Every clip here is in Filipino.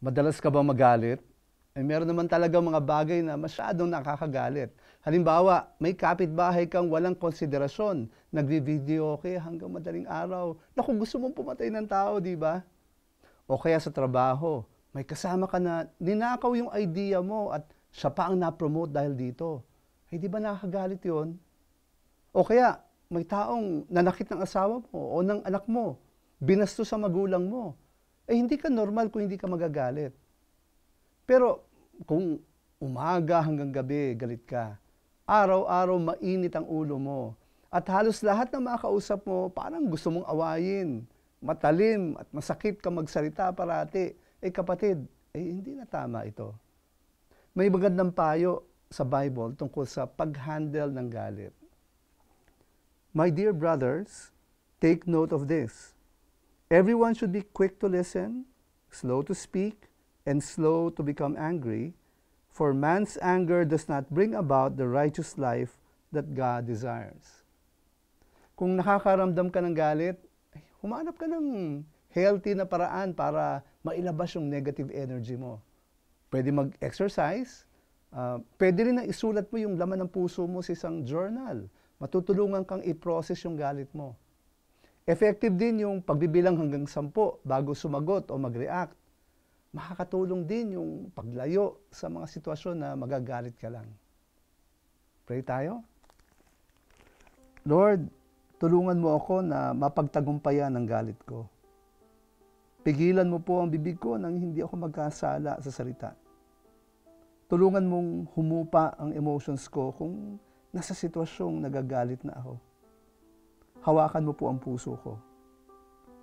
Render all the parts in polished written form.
Madalas ka ba magalit? Meron naman talaga mga bagay na masyadong nakakagalit. Halimbawa, may kapitbahay kang walang konsiderasyon, nagvi-videoke hanggang madaling araw. Naku, gusto mong pumatay ng tao, di ba? O kaya sa trabaho, may kasama ka na ninakaw yung idea mo at siya pa ang na-promote dahil dito. Di ba nakakagalit yon? O kaya, may taong nanakit ng asawa mo o ng anak mo, binastos sa magulang mo. Hindi ka normal kung hindi ka magagalit. Pero kung umaga hanggang gabi galit ka, araw-araw mainit ang ulo mo, at halos lahat ng makausap mo parang gusto mong awayin, matalim at masakit ka magsalita parati, kapatid, hindi na tama ito. May magandang payo sa Bible tungkol sa pag-handle ng galit. My dear brothers, take note of this. Everyone should be quick to listen, slow to speak, and slow to become angry, for man's anger does not bring about the righteous life that God desires. Kung nakakaramdam ka ng galit, humanap ka ng healthy na paraan para mailabas yung negative energy mo. Pwede mag-exercise, pwede rin na isulat mo yung laman ng puso mo sa isang journal. Matutulungan kang i-process yung galit mo. Effective din yung pagbibilang hanggang 10 bago sumagot o mag-react. Makakatulong din yung paglayo sa mga sitwasyon na magagalit ka lang. Pray tayo. Lord, tulungan mo ako na mapagtagumpayan ang galit ko. Pigilan mo po ang bibig ko nang hindi ako magkasala sa salita. Tulungan mong humupa ang emotions ko kung nasa sitwasyong nagagalit na ako. Hawakan mo po ang puso ko.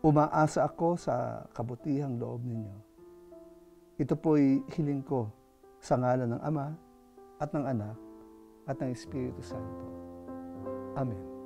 Umaasa ako sa kabutihang loob ninyo. Ito po'y hiling ko sa ngalan ng Ama at ng Anak at ng Espiritu Santo. Amen.